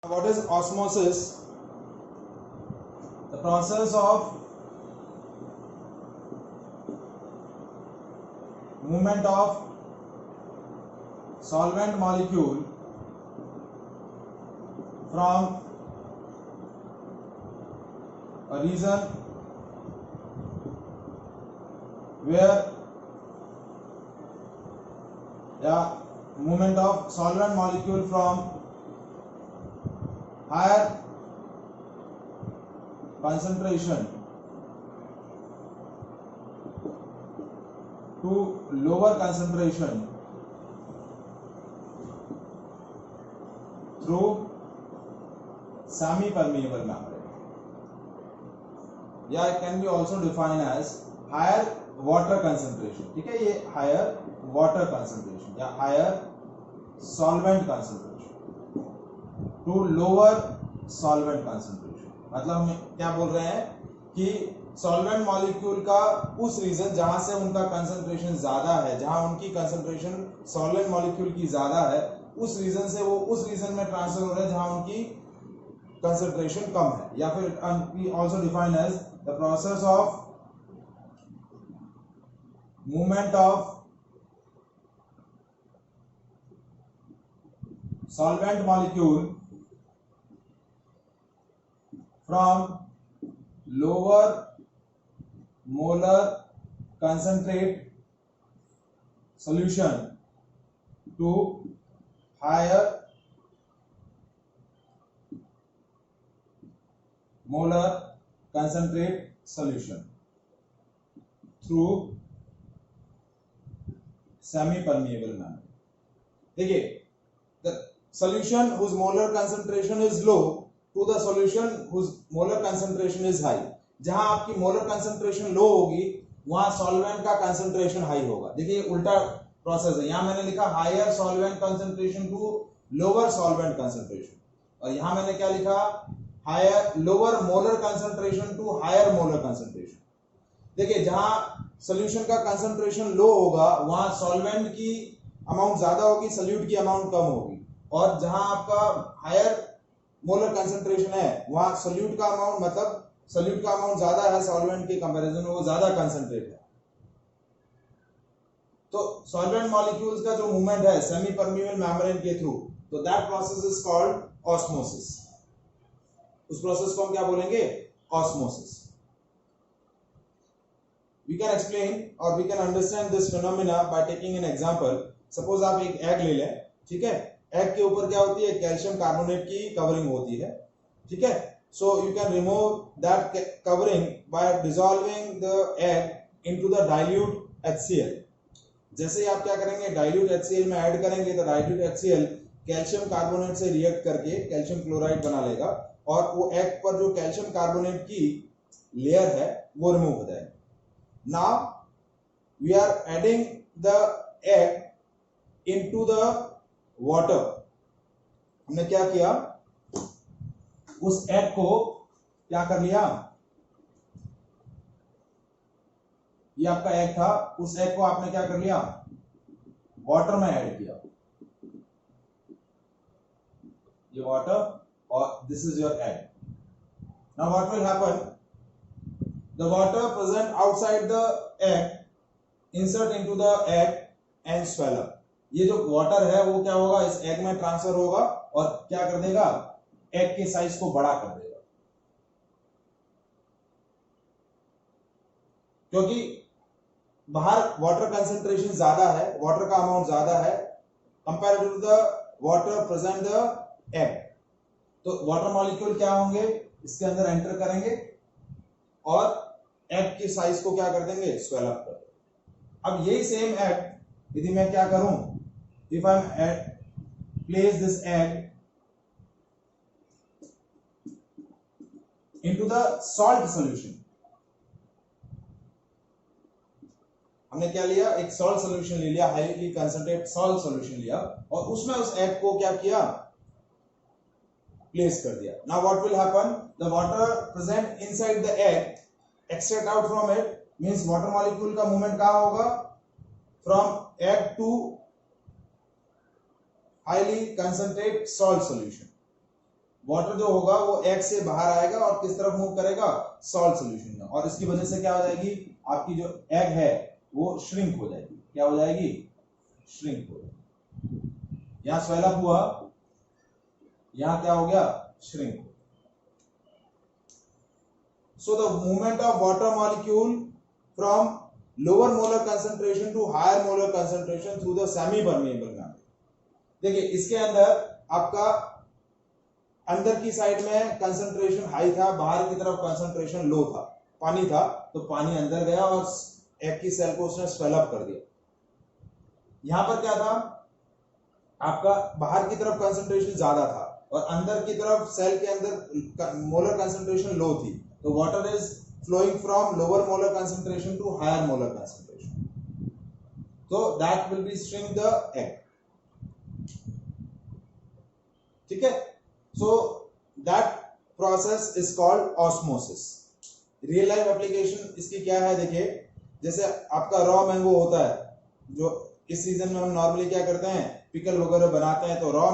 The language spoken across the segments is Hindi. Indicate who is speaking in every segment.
Speaker 1: What is osmosis? The process of movement of solvent molecule from a region where movement of solvent molecule from higher concentration to lower concentration through semi-permeable membrane. Yeah, it can be also defined as higher water concentration. ठीक है, ये higher water concentration या higher solvent concentration to lower solvent concentration. मतलब हम क्या बोल रहे हैं कि सॉल्वेंट मॉलिक्यूल का उस रीजन जहां से उनका कंसंट्रेशन ज्यादा है, जहां उनकी कंसंट्रेशन सॉल्वेंट मॉलिक्यूल की ज्यादा है, उस रीजन से वो उस रीजन में ट्रांसफर हो रहे हैं जहां उनकी कंसंट्रेशन कम है. या फिर we also define as the process of movement of solvent molecule from lower molar concentrate solution to higher molar concentrate solution through semi permeable membrane. देखिए, the solution whose molar concentration is low to the solution whose molar concentration is high. जहां आपकी molar concentration low होगी वहां solvent का concentration high होगा. देखिए उल्टा प्रोसेस है. यहां मैंने लिखा higher solvent concentration to lower solvent concentration और यहां मैंने क्या लिखा higher lower molar concentration to higher molar concentration. देखिए जहां solution का concentration low होगा वहां solvent की अमाउंट ज्यादा होगी, सॉल्यूट की अमाउंट कम होगी. और जहां आपका हायर मोलर कंसंट्रेशन है वहां सॉल्यूट का अमाउंट मतलब सॉल्यूट का अमाउंट ज्यादा है सॉल्वेंट के कंपैरिजन में, वो ज्यादा कंसंट्रेट है. तो सॉल्वेंट मॉलिक्यूल्स का जो मूवमेंट है सेमी परमेबल मेम्ब्रेन के थ्रू, तो that process is called osmosis. उस प्रोसेस को हम क्या बोलेंगे? Osmosis. We can explain or we can understand this phenomena by taking an example. Suppose आप एक एग ले लें, ठीक है. एग के ऊपर क्या होती है? कैल्शियम कार्बोनेट की कवरिंग होती है, ठीक है. So you can remove that covering bye dissolving the egg into the dilute HCl. जैसे ही आप क्या करेंगे? डाइल्यूट HCl में ऐड करेंगे तो डाइल्यूट HCl कैल्शियम कार्बोनेट से रिएक्ट करके कैल्शियम क्लोराइड बना लेगा और वो एग पर जो कैल्शियम कार्बोनेट की लेयर है वो रिमूव हो जाएगी. Now we are adding the egg into the water. हमने क्या किया? उस एग को क्या कर लिया? ये आपका एग था, उस एग को आपने क्या कर लिया? वाटर में ऐड किया. ये वाटर और this is your egg. Now what will happen? The water present outside the egg insert into the egg and swell up. ये जो वाटर है वो क्या होगा? इस एग में ट्रांसफर होगा और क्या कर देगा? एग के साइज को बड़ा कर देगा. क्योंकि बाहर वाटर कंसंट्रेशन ज्यादा है, वाटर का अमाउंट ज्यादा है compare to the water present the egg. तो वाटर मॉलिक्यूल क्या होंगे? इसके अंदर एंटर करेंगे और एग के साइज को क्या कर देंगे? स्वेल अप कर देंगे. अब यही सेम एग यदि मैं क्या करूं? If I place this egg into the salt solution, हमने क्या लिया? एक सॉल्ट सोल्यूशन ले लिया, हाईली कंसंट्रेट सॉल्ट सोल्यूशन लिया और उसमें उस एग को क्या किया? प्लेस कर दिया. Now what will happen? The water present inside the egg extract out from it means water molecule का movement कहाँ होगा? From egg to highly concentrate salt solution. Water जो होगा वो एग से बाहर आएगा और किस तरफ मूव करेगा, सॉल्ट सॉल्यूशन में, और इसकी वजह से क्या हो जाएगी, आपकी जो एग है वो श्रिंक हो जाएगी। क्या हो जाएगी, श्रिंक हो जाएगी। यहां स्वेल अप हुआ, यहां क्या हो गया, श्रिंक हो। So the movement of water molecule from lower molar concentration to higher molar concentration through the semi-permeable membrane। देखिए इसके अंदर आपका अंदर की साइड में कंसंट्रेशन हाई था, बाहर की तरफ कंसंट्रेशन लो था, पानी था, तो पानी अंदर गया और एग की सेल को उसने स्वेल अप कर दिया। यहां पर क्या था, आपका बाहर की तरफ कंसंट्रेशन ज्यादा था और अंदर की तरफ सेल के अंदर मोलर कंसंट्रेशन लो थी, तो water is flowing from lower molar concentration to higher molar concentration, so that will be shrink the egg, ठीक है। so that process is called osmosis। Real life application इसकी क्या है, देखिए जैसे आपका रॉ मैंगो होता है, जो इस सीजन में हम नॉर्मली क्या करते हैं, पिकल वगैरह बनाते हैं, तो रॉ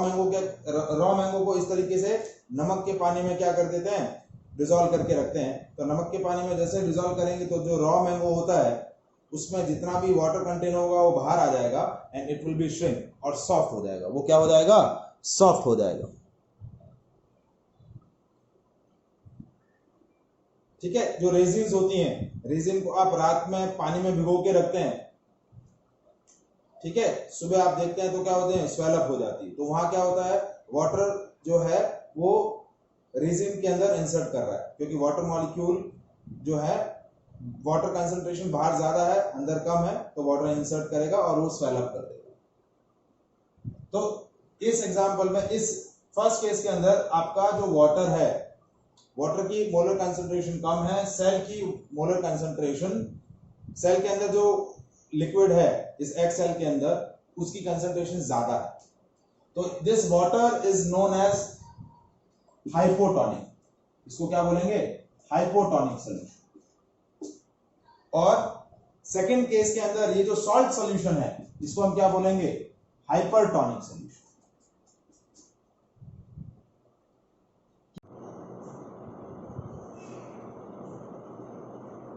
Speaker 1: मैंगो को इस तरीके से नमक के पानी में क्या कर देते हैं, डिसॉल्व करके रखते हैं। तो नमक के पानी में जैसे डिसॉल्व करेंगे तो जो रॉ मैंगो होता है उसमें जितना भी वाटर कंटेंट होगा वो बाहर आ जाएगा and it will be shrink और सॉफ्ट हो जाएगा। वो क्या हो जाएगा, सॉफ्ट हो जाएगा, ठीक है। जो रेजिन्स होती हैं, रेजिन को आप रात में पानी में भिगो के रखते हैं, ठीक है, सुबह आप देखते हैं तो क्या होते हैं, स्वेल अप हो जाती है। तो वहां क्या होता है, वाटर जो है वो रेजिन के अंदर इंसर्ट कर रहा है, क्योंकि वाटर मॉलिक्यूल जो है, वाटर कंसंट्रेशन बाहर ज्यादा है अंदर कम है, तो वाटर इंसर्ट करेगा और वो स्वेल अप कर देगा। तो इस एग्जांपल में, इस फर्स्ट केस के अंदर आपका जो वाटर है, वाटर की मोलर कंसंट्रेशन कम है, सेल की मोलर कंसंट्रेशन, सेल के अंदर जो लिक्विड है इस एग सेल के अंदर उसकी कंसंट्रेशन ज्यादा है। तो this water is known as hypotonic, इसको क्या बोलेंगे, हाइपोटोनिक सॉल्यूशन। और सेकंड केस के अंदर ये जो सॉल्ट सॉल्यूशन है इसको हम क्या बोलेंगे, हाइपरटोनिक सॉल्यूशन।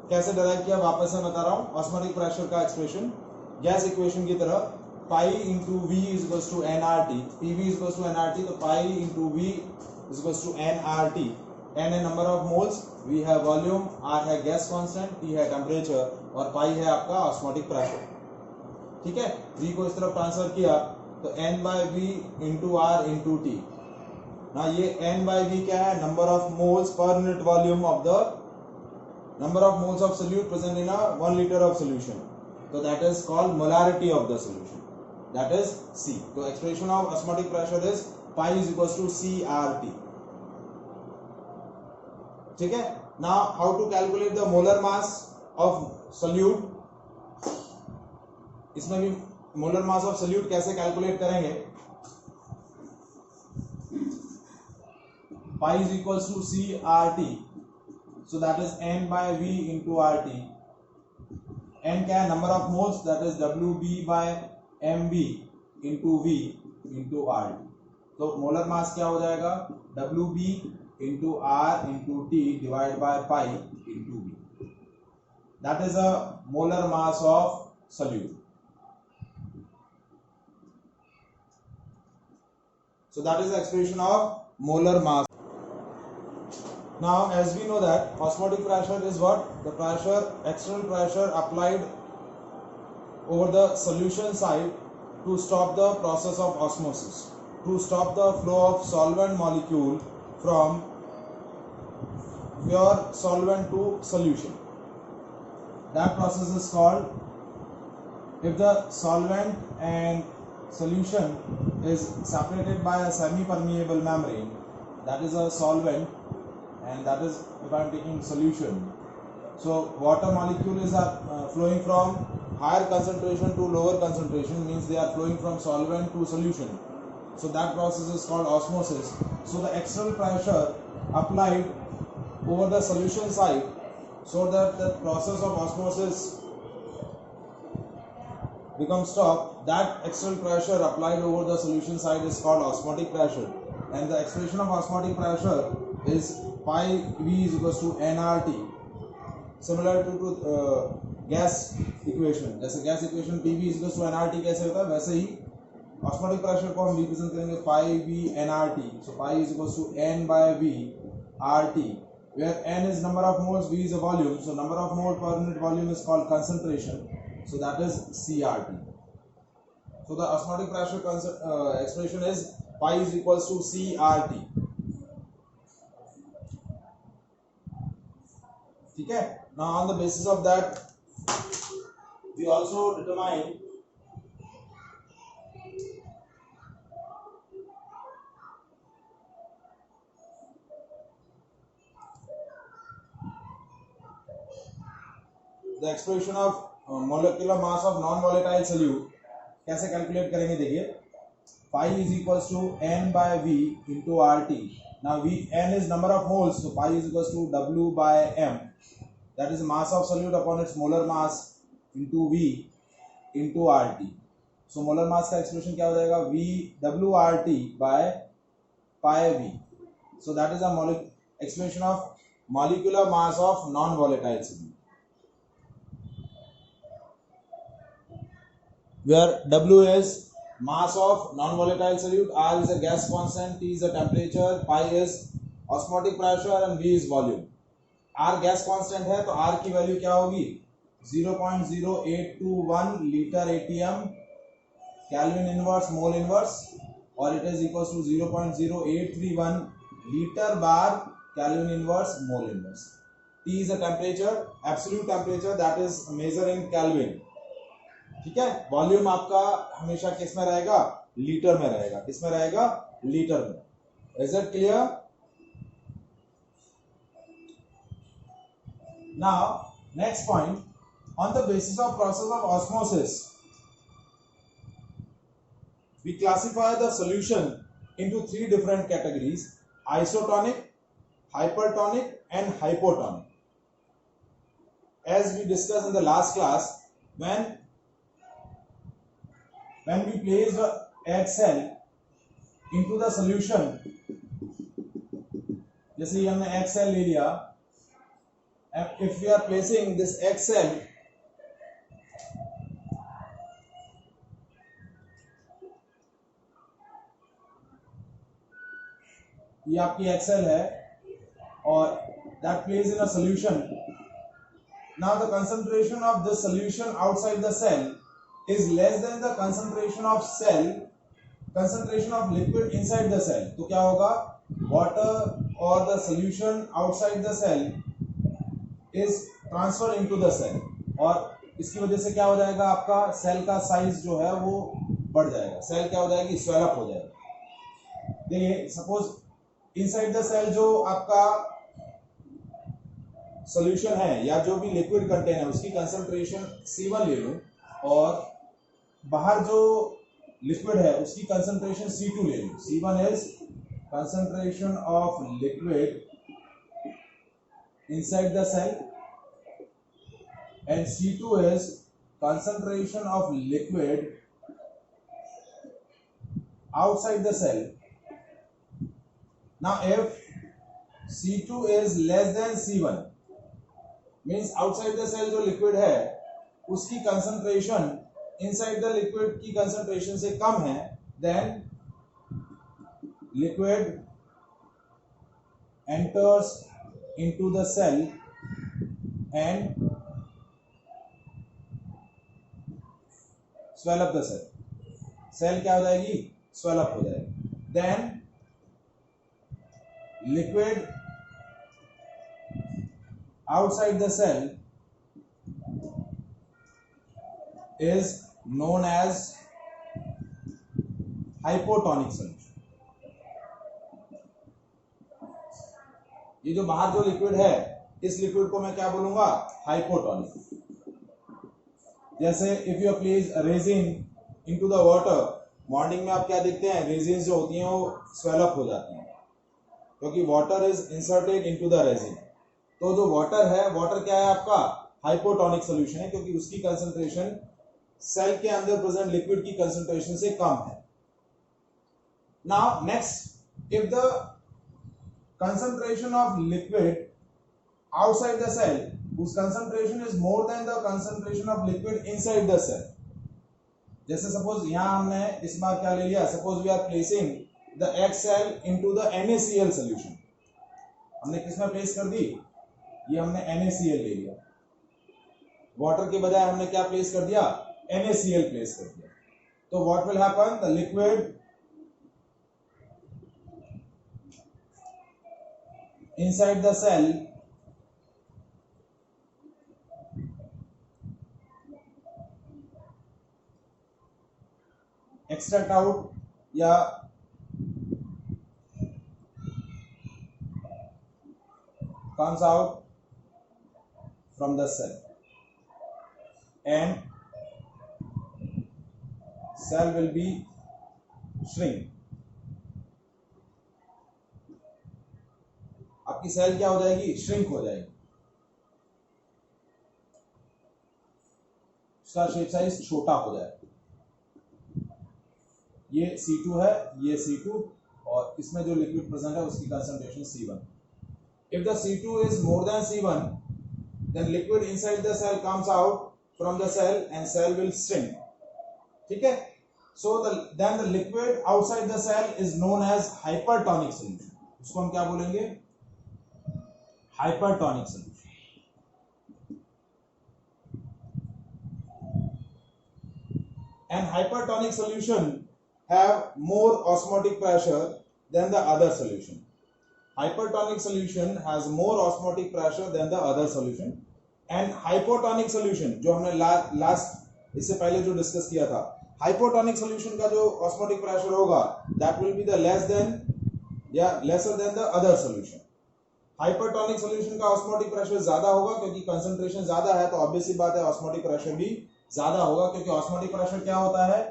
Speaker 1: कैसे डराइव किया वापस मैं बता रहा हूं, ऑस्मोटिक प्रेशर का एक्सप्रेशन गैस इक्वेशन की तरह, pi into V is equals to NRT, PV is equals to NRT, तो pi into V is equals to NRT. N है नंबर ऑफ मोल्स, वी है वॉल्यूम, आर है गैस कांस्टेंट, टी है टेम्परेचर और पाई है आपका ऑस्मोटिक प्रेशर, ठीक है। वी को इस तरफ ट्रांसफर किया तो N by V into R into T. ना ये एन बाय वी क्या है, number of moles per unit volume of the number of moles of solute present in a 1 liter of solution, so that is called molarity of the solution, that is C। तो expression of osmotic pressure is pi is equals to CRT, ठीक है। now how to calculate the molar mass of solute, इसमें भी molar mass of solute कैसे कैलकुलेट करेंगे, pi is equals to CRT, so that is n by v into RT। n क्या है, number of moles, that is WB by MB into V into RT। तो मोलर मास क्या हो जाएगा, WB into R into T divided by pi into V, that is a molar mass of solute। so that is the expression of molar mass। Now as we know that osmotic pressure is what, the pressure, external pressure applied over the solution side to stop the process of osmosis, to stop the flow of solvent molecule from pure solvent to solution. That process is called, if the solvent and solution is separated by a semi-permeable membrane, that is a solvent, and that is if I am taking solution, so water molecules are flowing from higher concentration to lower concentration, means they are flowing from solvent to solution, so that process is called osmosis। so the external pressure applied over the solution side so that the process of osmosis becomes stopped, that external pressure applied over the solution side is called osmotic pressure, and the expression of osmotic pressure is pi V is equals to nRT, similar to gas equation. जैसे gas equation PV is equals to nRT कैसे होता है, वैसे ही osmotic pressure को हम represent करेंगे pi V nRT. So pi is equals to n by V RT, where n is number of moles, V is a volume. So number of mole per unit volume is called concentration. So that is CRT. So the osmotic pressure expression is pi is equals to CRT. ठीक है. Now on the basis of that, we also determine the expression of molecular mass of non-volatile solute. कैसे कैलकुलेट करेंगे, देखिए pi is equals to n by V into RT. Now V n is number of moles, so pi is equals to W by M, that is mass of solute upon its molar mass into V into RT. So molar mass का expression क्या हो जाएगा, V W RT by pi V. So that is a expression of molecular mass of non-volatile solute, where W is mass of non-volatile solute, R is a gas constant, T is a temperature, pi is osmotic pressure and V is volume. R gas constant है तो R की वैल्यू क्या होगी, 0.0821 litre ATM Kelvin inverse mole inverse, और it is equals to 0.0831 liter bar Kelvin inverse mole inverse. T is a temperature, absolute temperature, that is measured in Kelvin. ठीक है. वॉल्यूम आपका हमेशा किस में रहेगा, लीटर में रहेगा. किस में रहेगा, लीटर में. Is it clear? Now next point, on the basis of process of osmosis we classify the solution into 3 different categories, isotonic, hypertonic and hypotonic. As we discuss in the last class, when we place the egg cell into the solution, जैसे हमने egg cell ले लिया, and if we are placing this egg cell ये आपकी egg cell है और that placed in a solution. Now the concentration of this solution outside the cell is less than the concentration of liquid inside the cell. तो क्या होगा, water or the solution outside the cell is transferred into the cell, और इसकी वजह से क्या हो जाएगा, आपका सेल का साइज जो है वो बढ़ जाएगा. सेल क्या हो जाएगी, स्वेल अप हो जाएगा. देखिए सपोज इनसाइड द सेल जो आपका सॉल्यूशन है या जो भी लिक्विड कंटेन है उसकी कंसंट्रेशन C1 ले लूं, और बाहर जो लिक्विड है उसकी कंसंट्रेशन C2 ले लूं. C1 is concentration of liquid inside the cell and C2 is concentration of liquid outside the cell. Now if C2 is less than C1 means outside the cell जो लिक्विड है उसकी कंसंट्रेशन इनसाइड द लिक्विड की कंसंट्रेशन से कम है, then liquid enters into the cell and swell up the cell. Cell क्या हो जाएगी, स्वेल अप हो जाएगी. Then liquid outside the cell is known as hypotonic solution. ये जो बाहर जो लिक्विड है इस लिक्विड को मैं क्या बोलूंगा, हाइपोटोनिक. जैसे if you place resin into the water, morning में आप क्या देखते हैं, रेजिन जो होती हैं वो स्वेल अप हो जाती हैं क्योंकि water is inserted into the resin. तो जो वाटर है, वाटर क्या है आपका, हाइपोटोनिक सॉल्यूशन है क्योंकि उसकी कंसंट्रेशन सेल के अंदर प्रेजेंट लिक्विड की कंसंट्रेशन से कम है. Now next if the concentration of liquid outside the cell whose concentration is more than the concentration of liquid inside the cell, जैसे सपोज यहां हमने इस बार क्या ले लिया, suppose we are placing the X cell into the NaCl solution, हमने किसमें प्लेस कर दी, ये हमने NaCl ले लिया, वाटर के बजाय हमने क्या प्लेस कर दिया, NaCl प्लेस कर दिया. तो what will happen, the liquid inside the cell extract out या comes out from the cell and cell will be shrink. आपकी सेल क्या हो जाएगी, श्रिंक हो जाएगी, उसका शेप साइज छोटा हो जाएगा. ये C2 है, ये C2 और इसमें जो लिक्विड प्रेजेंट है उसकी concentration C1. If the C2 is more than C1, then liquid inside the cell comes out from the cell and cell will shrink. ठीक है. So then the liquid outside the cell is known as hypertonic solution. उसको हम क्या बोलेंगे, hypertonic solution. And hypertonic solution have more osmotic pressure than the other solution. Hypertonic solution has more osmotic pressure than the other solution. And hypotonic solution जो हमने लास्ट इससे पहले जो डिस्कस किया था, hypotonic solution का जो osmotic pressure होगा that will be the lesser than the other solution. Hypertonic solution का ऑस्मोटिक प्रेशर ज्यादा होगा क्योंकि कंसंट्रेशन ज्यादा है, तो ऑब्वियस सी बात है ऑस्मोटिक प्रेशर भी ज्यादा होगा, क्योंकि ऑस्मोटिक प्रेशर क्या होता है,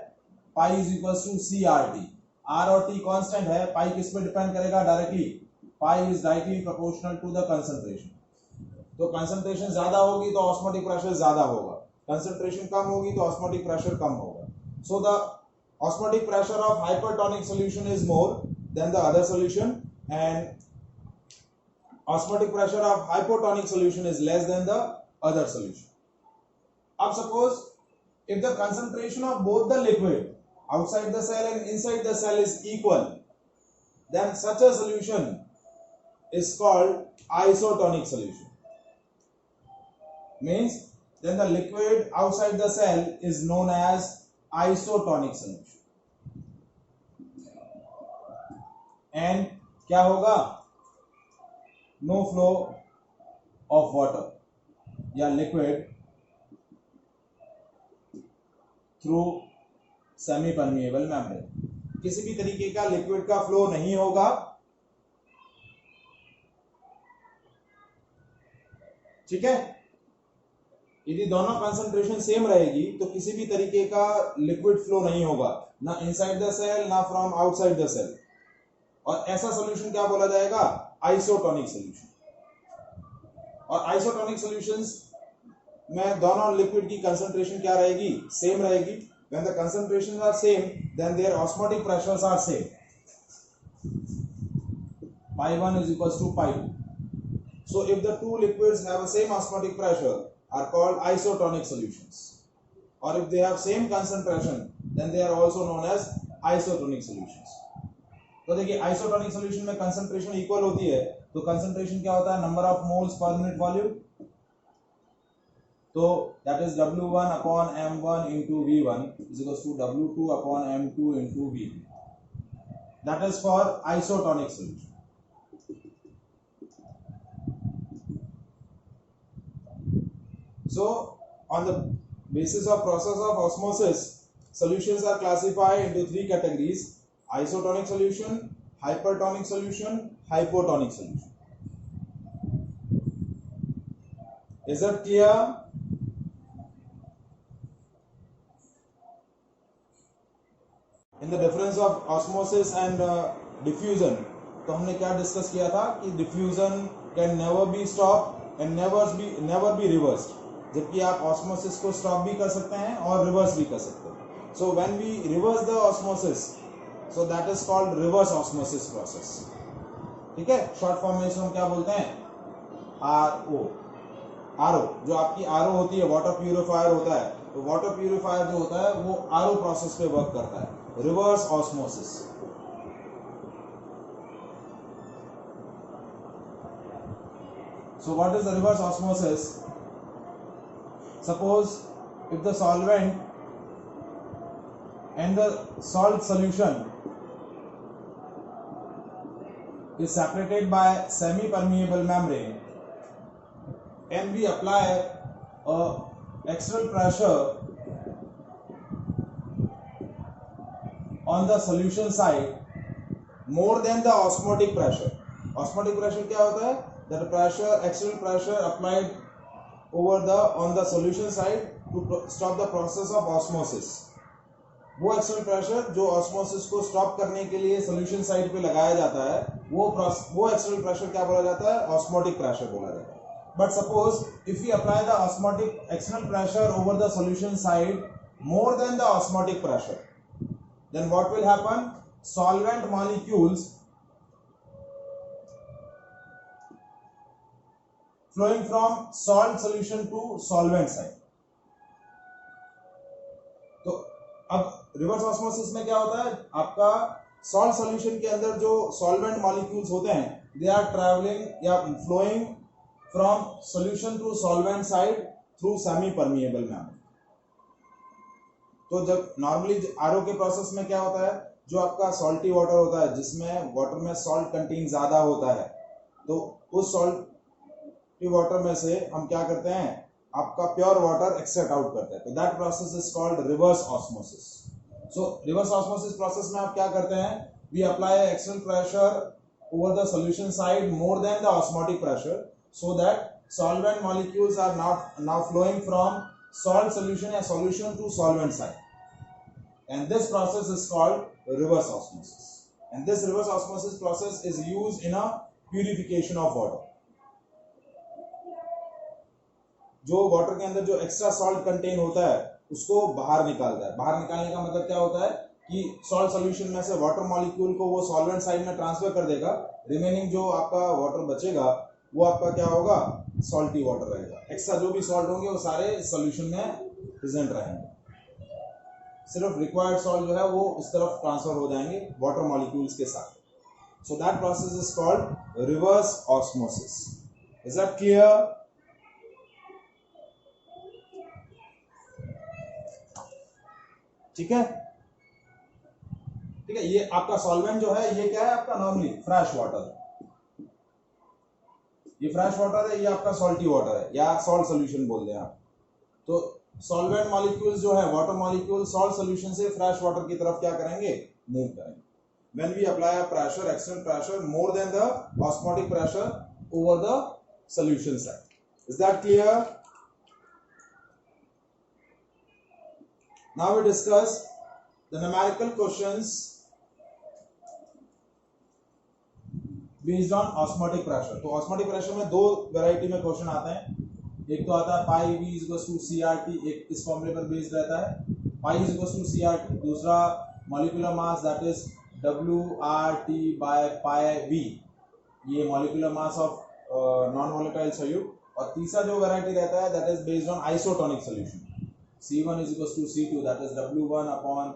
Speaker 1: pi is equal to CRT. R और T कांस्टेंट है, पाई किस पे डिपेंड करेगा, directly pi is directly proportional to the concentration. तो कंसंट्रेशन ज्यादा होगी तो ऑस्मोटिक प्रेशर ज्यादा होगा, कंसंट्रेशन कम होगी तो ऑस्मोटिक प्रेशर कम होगा. So the osmotic pressure of hypertonic solution is more than the other solution and osmotic pressure of hypotonic solution is less than the other solution. अब suppose if the concentration of both the liquid outside the cell and inside the cell is equal, then such a solution is called isotonic solution. Means then the liquid outside the cell is known as isotonic solution. And क्या होगा, नो फ्लो ऑफ वाटर या liquid through semi permeable membrane. किसी भी तरीके का लिक्विड का फ्लो नहीं होगा, ठीक है. यदि दोनों कंसंट्रेशन सेम रहेगी तो किसी भी तरीके का लिक्विड फ्लो नहीं होगा, ना इनसाइड द सेल ना फ्रॉम आउटसाइड द सेल, और ऐसा सॉल्यूशन क्या बोला जाएगा, आइसोटोनिक सॉल्यूशन. और आइसोटोनिक सॉल्यूशंस में दोनों लिक्विड की कंसंट्रेशन क्या रहेगी, सेम रहेगी. When the concentrations are same then their osmotic pressures are same. pi 1 is equals to pi 2. So if the two liquids have the same osmotic pressure are called isotonic solutions, or if they have same concentration then they are also known as isotonic solutions. तो देखिए आइसोटोनिक सॉल्यूशन में कंसंट्रेशन इक्वल होती है, तो कंसंट्रेशन क्या होता है, number of moles per unit volume. तो that is W1 upon M1 into V1 is equals to W2 upon M2 into V2. That is for isotonic solution. So on the basis of process of osmosis, solutions are classified into three categories: isotonic solution, hypertonic solution, hypotonic solution. Is that clear? In the difference of osmosis and diffusion, तो हमने क्या डिस्कस किया था कि diffusion can never be stopped and never be reversed. जबकि आप osmosis को stop भी कर सकते हैं और reverse भी कर सकते हैं. So when we reverse the osmosis, so that is called reverse osmosis process. ठीक है, शॉर्ट फॉर्म में इसको हम क्या बोलते हैं, RO। RO जो आपकी RO होती है, वाटर प्यूरिफायर होता है, तो वाटर प्यूरिफायर जो होता है वो RO प्रोसेस पे वर्क करता है, reverse osmosis. So what is the reverse osmosis? Suppose if the solvent and the salt solution is separated by semi-permeable membrane and we apply a external pressure on the solution side more than the osmotic pressure. Osmotic pressure क्या होता है? That pressure, external pressure applied over on the solution side to stop the process of osmosis. वो external pressure जो osmosis को stop करने के लिए solution side पे लगाया जाता है, वो external pressure क्या बोला जाता है? Osmotic pressure बोला जाता है। But suppose if we apply the osmotic external pressure over the solution side more than the osmotic pressure, then what will happen? Solvent molecules flowing from salt solution to solvent side. तो अब रिवर्स ऑस्मोसिस में क्या होता है, आपका सॉल्ट सॉल्यूशन के अंदर जो सॉल्वेंट मॉलिक्यूल्स होते हैं, दे आर ट्रैवलिंग या flowing from solution to solvent side through semi permeable membrane. तो जब नॉर्मली आरओ के प्रोसेस में क्या होता है, जो आपका सॉल्टी वाटर होता है जिसमें वाटर में सॉल्ट कंटेंट ज्यादा होता है, तो उस सॉल्ट वाटर में से हम क्या करते हैं, आपका प्योर वाटर एक्सट्रैक्ट आउट करते हैं, तो that process is called reverse osmosis. So reverse osmosis process में आप क्या करते हैं, we apply external pressure over the solution side more than the osmotic pressure so that solvent molecules are now flowing from salt solution या solution to solvent side, and this process is called reverse osmosis. And this reverse osmosis process is used in a purification of water. जो वाटर के अंदर जो एक्स्ट्रा सॉल्ट कंटेन होता है उसको बाहर निकालता है। बाहर निकालने का मतलब क्या होता है कि सॉल्ट सॉल्यूशन में से वाटर मॉलिक्यूल को वो सॉल्वेंट साइड में ट्रांसफर कर देगा, रिमेनिंग जो आपका वाटर बचेगा वो आपका क्या होगा, सॉल्टी वाटर रहेगा। एक्स्ट्रा जो भी सॉल्ट होंगे वो सारे सॉल्यूशन में प्रेजेंट रहेंगे, सिर्फ रिक्वायर्ड सॉल्ट जो है वो उस तरफ ट्रांसफर हो जाएंगे वाटर मॉलिक्यूल्स के साथ। So that process is called reverse osmosis. Is that clear? ठीक है, ठीक है। ये आपका सॉल्वेंट जो है ये क्या है, आपका नॉर्मली फ्रेश वाटर, ये फ्रेश वाटर है, ये आपका सॉल्टी वाटर है या सॉल्ट सॉल्यूशन बोल दें आप। तो सॉल्वेंट मॉलिक्यूल्स जो है, वाटर मॉलिक्यूल सॉल्ट सॉल्यूशन से फ्रेश वाटर की तरफ क्या करेंगे, मूव करेंगे। When we apply a pressure, external pressure more than the osmotic pressure over the solution side. Is that clear? Now we discuss the numerical questions based on osmotic pressure। तो osmotic pressure में दो वैरायटी में क्वेश्चन आते हैं। एक तो आता है पाई V इक्वल्स टू CRT, एक इस फॉर्मूले पर बेस्ड रहता है, पाई इक्वल्स टू CRT। दूसरा molecular mass that is WRT by pi V, ये molecular mass of non volatile solute. और तीसरा जो वैरायटी रहता है that is based on isotonic solution, C1 is equals to C2, that is W1 upon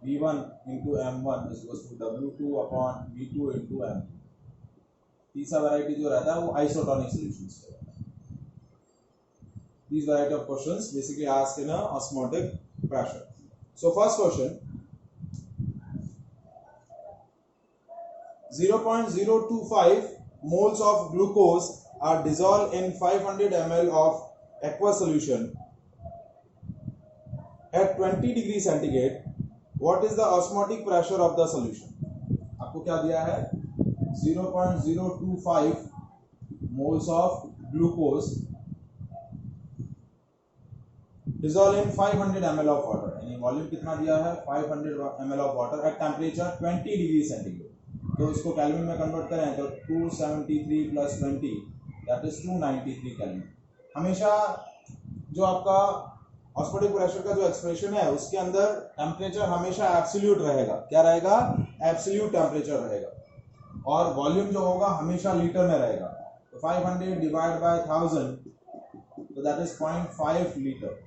Speaker 1: V1 into M1 is equals to W2 upon V2 into M2। तीसरा वैरायटी जो रहता है वो आइसोटोनिक सॉल्यूशंस का रहता है। These variety of questions basically asked in a osmotic pressure। So first question, 0.025 moles of glucose are dissolved in 500 ml of aqueous solution at 20 degree centigrade। what is the osmotic pressure of the solution? आपको क्या दिया है, 0.025 moles of glucose dissolved in 500 ml of water, यानी वॉल्यूम कितना दिया है, 500 ml of water at temperature 20 degree centigrade। तो इसको केल्विन में कन्वर्ट करें तो 273 plus 20 that is 293 केल्विन। हमेशा जो आपका ऑस्मोटिक प्रेशर का जो एक्सप्रेशन है उसके अंदर टेम्परेचर हमेशा एब्सोल्यूट रहेगा। क्या रहेगा? एब्सोल्यूट टेम्परेचर रहेगा। और वॉल्यूम जो होगा हमेशा लीटर में रहेगा। तो 500 डिवाइड बाय 1000, तो दैट इज 0.5 लीटर।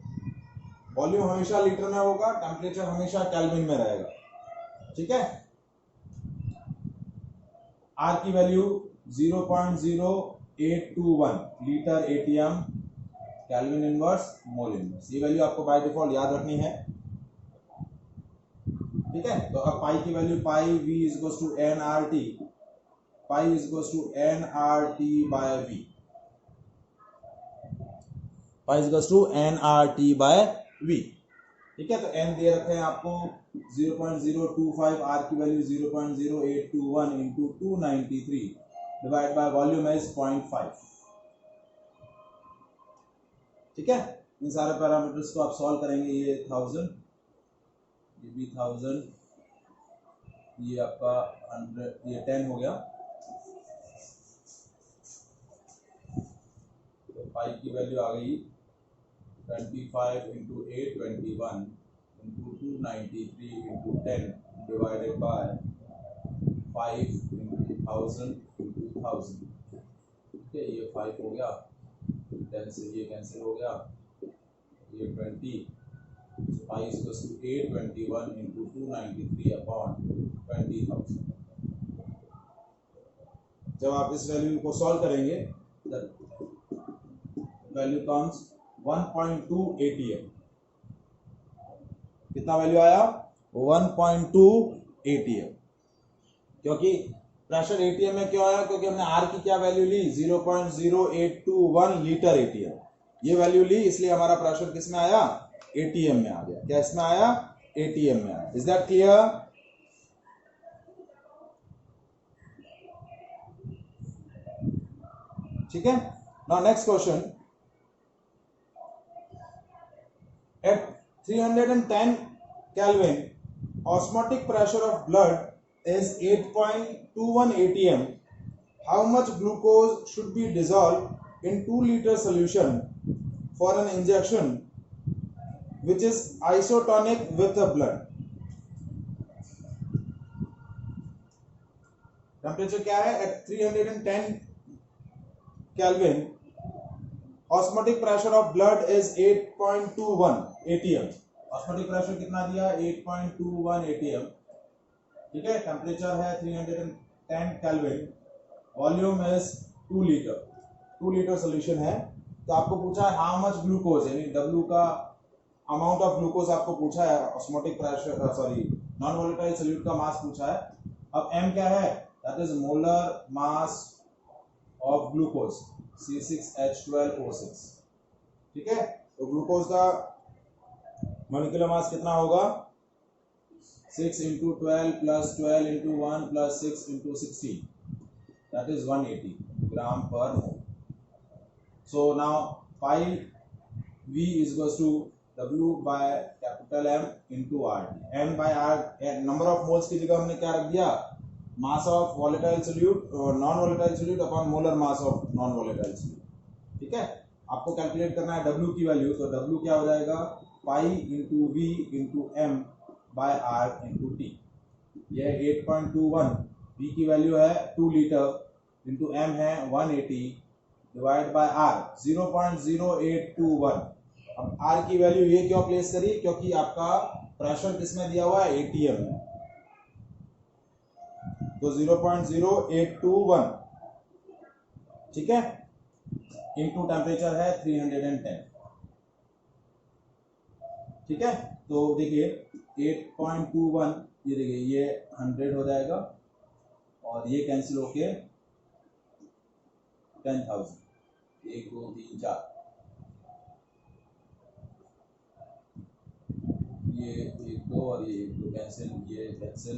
Speaker 1: वॉल्यूम हमेशा लीटर में होगा, टेम्परेचर हमेशा केल्विन में रहेगा। ठीक है। आर की value 0.0821 litre ATM kelvin inverse mole inverse. ये वैल्यू आपको बाय डिफॉल्ट याद रखनी है। ठीक है। तो अब पाई की value pi v is equals to N R T, pi is equals to N R T by V, pi is equals to N R T by V. ठीक है। तो n दे रखे हैं आपको 0.025, आर की value 0.0821 into 293 divide by volume is 0.5। ठीक है। इन सारे पैरामीटर्स को आप सॉल्व करेंगे। ये 1000, ये भी 1000, ये आपका 100, ये 10 हो गया। तो पाई की वैल्यू आ गई 25 into 8, 21 into 293 into 10 divided by 5 into 1000 into 1000। ठीक है। ये 5 हो गया, 10 से ये कैंसिल हो गया, ये 20, pi is equal to 821 into 293 upon 20,000। जब आप इस वैल्यू को सॉल्व करेंगे वैल्यू कम्स 1.2 ATM। कितना वैल्यू आया? 1.2 ATM। क्योंकि प्रेशर एटीएम में क्यों आया? क्योंकि हमने आर की क्या वैल्यू ली? 0.0821 लीटर एटीएम। ये वैल्यू ली, इसलिए हमारा प्रेशर किस में आया? एटीएम में आ गया। क्या इसमें आया? एटीएम में आया। Is that clear? ठीक है। Now next question. At 310 Kelvin, osmotic pressure of blood is 8.21 atm. How much glucose should be dissolved in 2-liter solution for an injection which is isotonic with the blood? Temperature क्या है? At 310 Kelvin, osmotic pressure of blood is 8.21 atm. Osmotic pressure कितना दिया? 8.21 atm। ठीक है। टेम्परेचर है 310 kelvin, volume is 2 litre, 2 litre solution है। तो आपको पूछा है हाउ मच ग्लूकोज, यानी W का अमाउंट ऑफ ग्लूकोज आपको पूछा है। Osmotic pressure sorry non volatile solute का मास पूछा है। अब M क्या है? That is molar mass of glucose C6H12O6। ठीक है। तो ग्लूकोज का मॉलिक्यूलर मास कितना होगा? 6 into 12 plus 12 into 1 plus 6 into 16, that is 180 gram per mole. So now pi V is equals to W by capital M into R। M by R, number of moles की जगह हमने क्या रख दिया? मास ऑफ वोलेटाइल सोल्यूट और non volatile solute upon molar mass of non volatile solute. ठीक है। आपको कैलकुलेट करना है W की वैल्यू। तो W क्या हो जाएगा? Pi into V into M by R into T। यह 8.21, V की वैल्यू है 2 लीटर इंटू M है 180 डिवाइड बाय R 0.0821। अब R की वैल्यू ये क्यों प्लेस करी? क्योंकि आपका प्रेशर किसमें दिया हुआ है? एटीएम में। तो 0.0821, ठीक है, इनटू टेम्परेचर है 310। ठीक है। तो देखिए 8.21, ये देखिए ये 100 हो जाएगा और ये कैंसिल होके 10,000, 1 2 3 4, ये 1 2 और ये 1 2 कैंसिल, ये कैंसिल,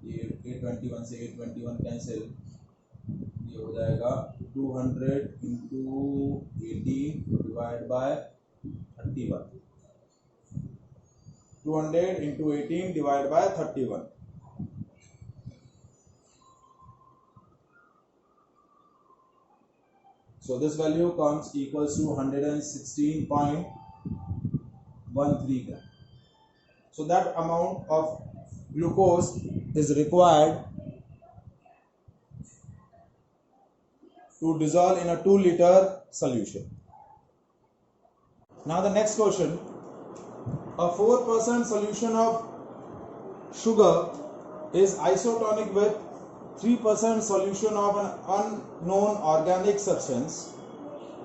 Speaker 1: ये 821 से 821 कैंसिल, ये हो जाएगा 200 into 18 divide by 31, 200 into 18 divide by 31। So this value comes equals to 116.1 13 gram. So that amount of glucose is required to dissolve in a 2 liter solution. Now the next question, a 4% solution of sugar is isotonic with 3% solution of an unknown organic substance.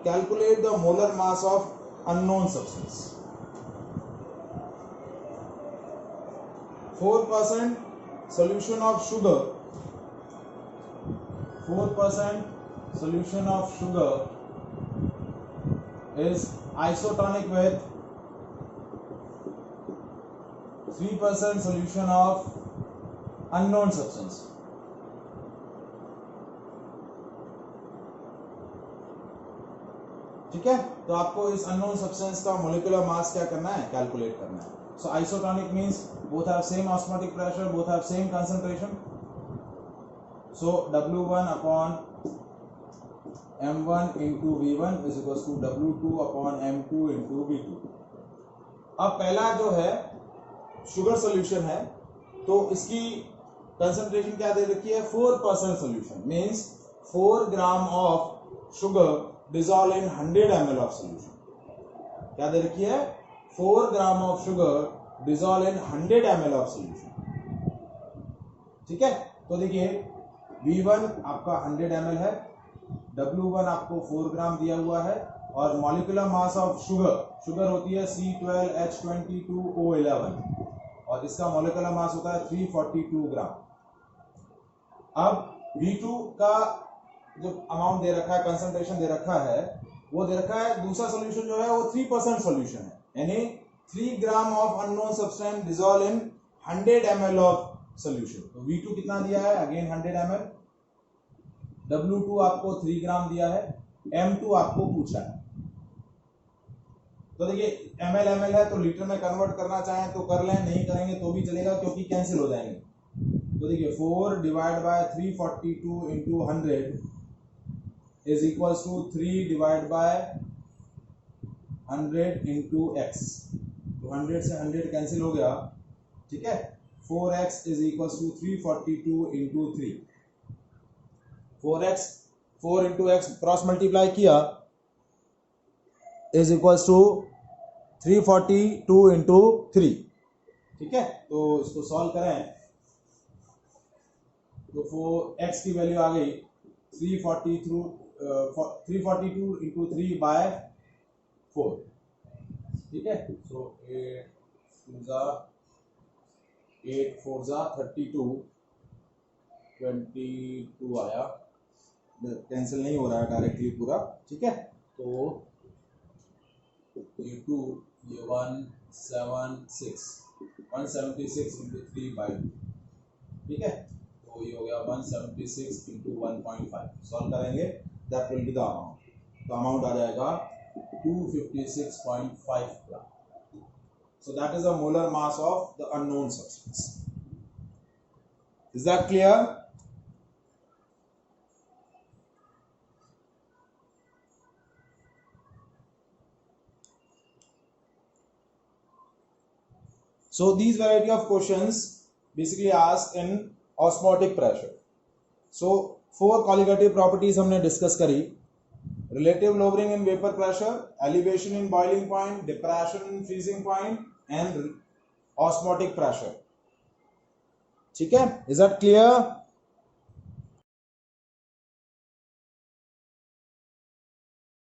Speaker 1: Calculate the molar mass of unknown substance. 4% solution of sugar, 4% solution of sugar is isotonic with 3% solution of unknown substance. ठीक है, तो आपको इस अननोन सब्सटेंस का मोलिकुलर मास क्या करना है, कैलकुलेट करना है. So isotonic means both have same osmotic pressure, both have same concentration. So W1 upon M1 into V1 is equals to W2 upon M2 into V2. अब पहला जो है शुगर सोल्यूशन है, तो इसकी कंसंट्रेशन क्या दे रखी है, 4% solution means 4 gram of sugar dissolve in 100 ml of solution. क्या दे रखी है, 4 gram of sugar dissolve in 100 ml of solution. ठीक है, तो देखिए V1 आपका 100 ml है, W1 आपको 4 ग्राम दिया हुआ है, और मॉलिक्यूलर मास ऑफ शुगर होती है C12H22O11 और इसका मॉलिक्यूलर मास होता है 342 ग्राम. अब V2 का जो अमाउंट दे रखा है, कंसंट्रेशन दे रखा है, वो दे रखा है, दूसरा सोल्यूशन जो है वो 3% सोल्यूशन है, यानी 3 gram of unknown substance dissolve in 100 ml of solution. तो V2 कितना दिया है, अगेन 100 ml. W2 आपको 3 ग्राम दिया है, M2 आपको पूछा है. तो देखिए ml है तो लीटर में कन्वर्ट करना चाहें तो कर लें, नहीं करेंगे तो भी चलेगा क्योंकि कैंसिल हो जाएंगे. तो देखिए 4 divide by 342 into 100 is equals to 3 divided by 100 into x. तो 100 से 100 कैंसिल हो गया. ठीक है, 4x is equals to 342 into 3. 4x 4 into x cross multiply किया is equals to 342 into 3. ठीक है, तो इसको सॉल्व करें तो 4x की वैल्यू आ गई 342 into 3 by 4. ठीक है, सो 8 4 32 22 आया, कैंसिल नहीं हो रहा है डायरेक्टली पूरा. ठीक है, तो ये 2 ये 176 into 3 by 2. ठीक है, तो ये हो गया 176 into 1.5. सॉल्व करेंगे, that will be the amount. तो अमाउंट आ जाएगा 256.5 gram. So that is a molar mass of the unknown substance. Is that clear? So these variety of questions basically asked in osmotic pressure. So 4 colligative properties हमने डिस्कस करी: relative lowering in vapor pressure, elevation in boiling point, depression in freezing point, and osmotic pressure. ठीक है, is that clear?